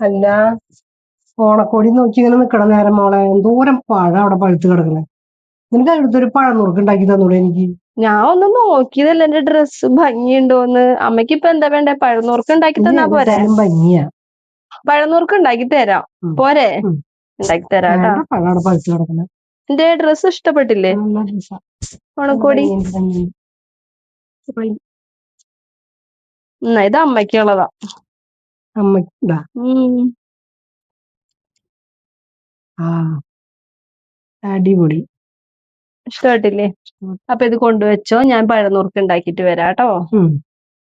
അല്ല, ഓണക്കോടി നോക്കി ഇങ്ങനെ നിക്കണ നേരം മോളെ എന്തോരം പഴം അവിടെ പഴുത്ത് കിടക്കണേ. നിനക്ക് അടുത്തൊരു പഴം നുറുക്ക് ഉണ്ടാക്കി തന്നൂടെ എനിക്ക്? ഞാൻ ഒന്ന് നോക്കിയതല്ല എന്റെ ഡ്രസ്സ് ഭംഗിയുണ്ടോന്ന്. അമ്മയ്ക്ക് ഇപ്പൊ എന്താ വേണ്ടേ? പഴനുറുക്ക് ഉണ്ടാക്കി തന്നാ പോരെ? ഭംഗിയാ. പഴനുറുക്ക് ഉണ്ടാക്കി തരാം പോരെ? ഉണ്ടാക്കി തരാം കേട്ടാ. പഴം അവിടെ പഴുത്ത് കിടക്കണേ. എന്റെ ഡ്രസ്സ് ഇഷ്ടപ്പെട്ടില്ലേ? ഓണക്കോടി ഇത് അമ്മയ്ക്കുള്ളതാ. അമ്മയ്ക്കുണ്ടാ? ആ, അടിപൊളി. ഇഷ്ടപ്പെട്ടില്ലേ? അപ്പൊ ഇത് കൊണ്ടുവച്ചോ, ഞാൻ പഴനുറുക്ക് ഉണ്ടാക്കിട്ട് വരാം കേട്ടോ.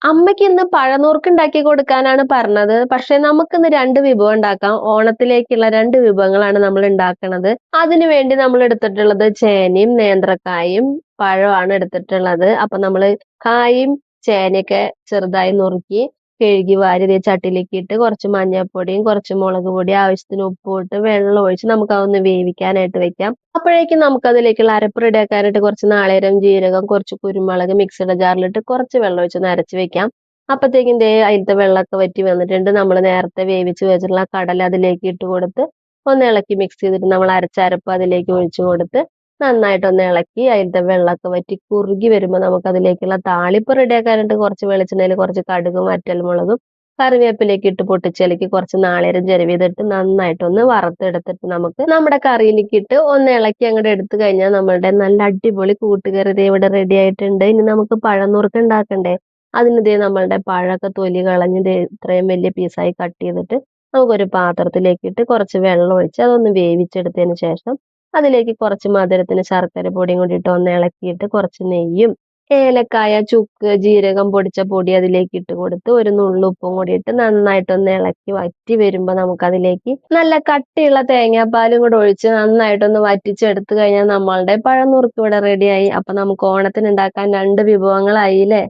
അമ്മയ്ക്ക് ഇന്ന് പഴനുറുക്ക് ഉണ്ടാക്കി കൊടുക്കാനാണ് പറഞ്ഞത്. പക്ഷെ നമുക്കിന്ന് 2 വിഭവം ഉണ്ടാക്കാം. ഓണത്തിലേക്കുള്ള 2 വിഭവങ്ങളാണ് നമ്മൾ ഉണ്ടാക്കുന്നത്. അതിനു വേണ്ടി നമ്മൾ എടുത്തിട്ടുള്ളത് ചേനയും നേന്ത്രക്കായും പഴമാണ് എടുത്തിട്ടുള്ളത്. അപ്പൊ നമ്മള് കായും ചേനയൊക്കെ ചെറുതായി നുറുക്കി കഴുകി വാരി ചട്ടിയിലേക്ക് ഇട്ട് കുറച്ച് മഞ്ഞൾപ്പൊടിയും കുറച്ച് മുളക് പൊടി ആവശ്യത്തിന് ഉപ്പും ഇട്ട് വെള്ളം ഒഴിച്ച് നമുക്ക് അതൊന്ന് വേവിക്കാനായിട്ട് വെക്കാം. അപ്പോഴേക്കും നമുക്ക് അതിലേക്കുള്ള അരപ്പ് റെഡിയാക്കാനായിട്ട് കുറച്ച് നാളികേരം, ജീരകം, കുറച്ച് കുരുമുളക് മിക്സിയുടെ ജാറിലിട്ട് കുറച്ച് വെള്ളം ഒഴിച്ച് അരച്ച് വെക്കാം. അപ്പത്തേക്കും അതിലത്തെ വെള്ളമൊക്കെ വറ്റി വന്നിട്ടുണ്ട്. നമ്മൾ നേരത്തെ വേവിച്ച് വെച്ചിട്ടുള്ള കടല അതിലേക്ക് ഇട്ട് കൊടുത്ത് ഒന്ന് ഇളക്കി മിക്സ് ചെയ്തിട്ട് നമ്മൾ അരച്ച അരപ്പ് അതിലേക്ക് ഒഴിച്ചു കൊടുത്ത് നന്നായിട്ടൊന്ന് ഇളക്കി അതിലത്തെ വെള്ളമൊക്കെ വറ്റി കുറുകി വരുമ്പോൾ നമുക്ക് അതിലേക്കുള്ള താളിപ്പ് റെഡിയാക്കാനായിട്ട് കുറച്ച് വെളിച്ചെണ്ണയിൽ കുറച്ച് കടുകും വറ്റൽമുളകും കറിവേപ്പിലേക്ക് ഇട്ട് പൊട്ടിച്ചിലക്ക് കുറച്ച് നാളികേരം ചിരവിയതിട്ട് നന്നായിട്ടൊന്ന് വറുത്തെടുത്തിട്ട് നമുക്ക് നമ്മുടെ കറിയിലേക്ക് ഇട്ട് ഒന്ന് ഇളക്കി അങ്ങോട്ട് എടുത്തു കഴിഞ്ഞാൽ നമ്മളുടെ നല്ല അടിപൊളി കൂട്ടുകറി ഇവിടെ റെഡി ആയിട്ടുണ്ട്. ഇനി നമുക്ക് പഴനുറുക്ക് ഉണ്ടാക്കണ്ടേ? അതിന് നമ്മളുടെ പഴമൊക്കെ തൊലി കളഞ്ഞ് ഇത്രയും വലിയ പീസായി കട്ട് ചെയ്തിട്ട് നമുക്കൊരു പാത്രത്തിലേക്ക് ഇട്ട് കുറച്ച് വെള്ളം ഒഴിച്ച് അതൊന്ന് വേവിച്ചെടുത്തതിന് ശേഷം അതിലേക്ക് കുറച്ച് മധുരത്തിന് ശർക്കര പൊടിയും കൂടി ഇട്ട് ഒന്ന് ഇളക്കിയിട്ട് കുറച്ച് നെയ്യും ഏലക്കായ, ചുക്ക്, ജീരകം പൊടിച്ച പൊടി അതിലേക്ക് ഇട്ട് കൊടുത്ത് ഒരു നുള്ളു ഉപ്പും കൂടി ഇട്ട് നന്നായിട്ടൊന്ന് ഇളക്കി വറ്റി വരുമ്പോൾ നമുക്ക് അതിലേക്ക് നല്ല കട്ടിയുള്ള തേങ്ങാപ്പാലും കൂടെ ഒഴിച്ച് നന്നായിട്ടൊന്ന് വറ്റിച്ചെടുത്തു കഴിഞ്ഞാൽ നമ്മളുടെ പഴനുറുക്ക് ഇവിടെ റെഡിയായി. അപ്പൊ നമുക്ക് ഓണത്തിന് ഉണ്ടാക്കാൻ 2 വിഭവങ്ങളായില്ലേ?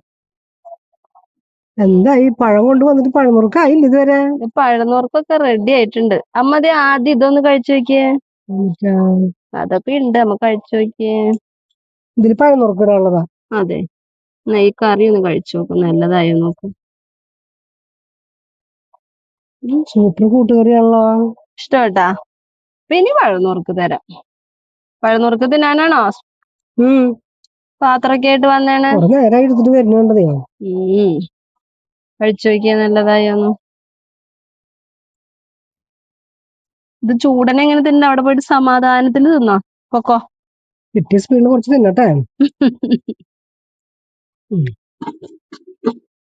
എന്തായി? പഴം കൊണ്ട് വന്നിട്ട് പഴനുറുക്കായില്ല ഇതുവരെ? പഴനുറുക്കൊക്കെ റെഡി ആയിട്ടുണ്ട്. അമ്മ ആദ്യം ഇതൊന്ന് കഴിച്ചു നോക്കിയേ. അതൊക്കെ ഉണ്ട്, അമ്മ കഴിച്ചു നോക്കിയേ. ഇതിൽ പഴനുറുക്ക് ഇടാനുള്ളതാ? അതെ. ഈ കറി ഒന്ന് കഴിച്ചു നോക്ക്, നല്ലതായോ നോക്ക്. സൂപ്പർ കൂട്ടുകറിയാണല്ലോ. ഇഷ്ടപ്പെട്ടാ? പിന്നെ പഴനുറുക്ക് തരാം. പഴനുറുക്ക് തിന്നാനാണോ പാത്രമൊക്കെ ആയിട്ട് വന്നേണ്? നേരായി എടുത്തിട്ട് വരുന്നുണ്ടതേ. കഴിച്ചു നോക്കിയാ നല്ലതായോന്ന്. ഇത് ചൂടനെ എങ്ങനെ തിന്ന? അവിടെ പോയിട്ട് സമാധാനത്തിന് തിന്നോ. പൊക്കോ. കിട്ടിയ സ്പീഡിൽ കുറച്ച് തിന്നട്ടെ.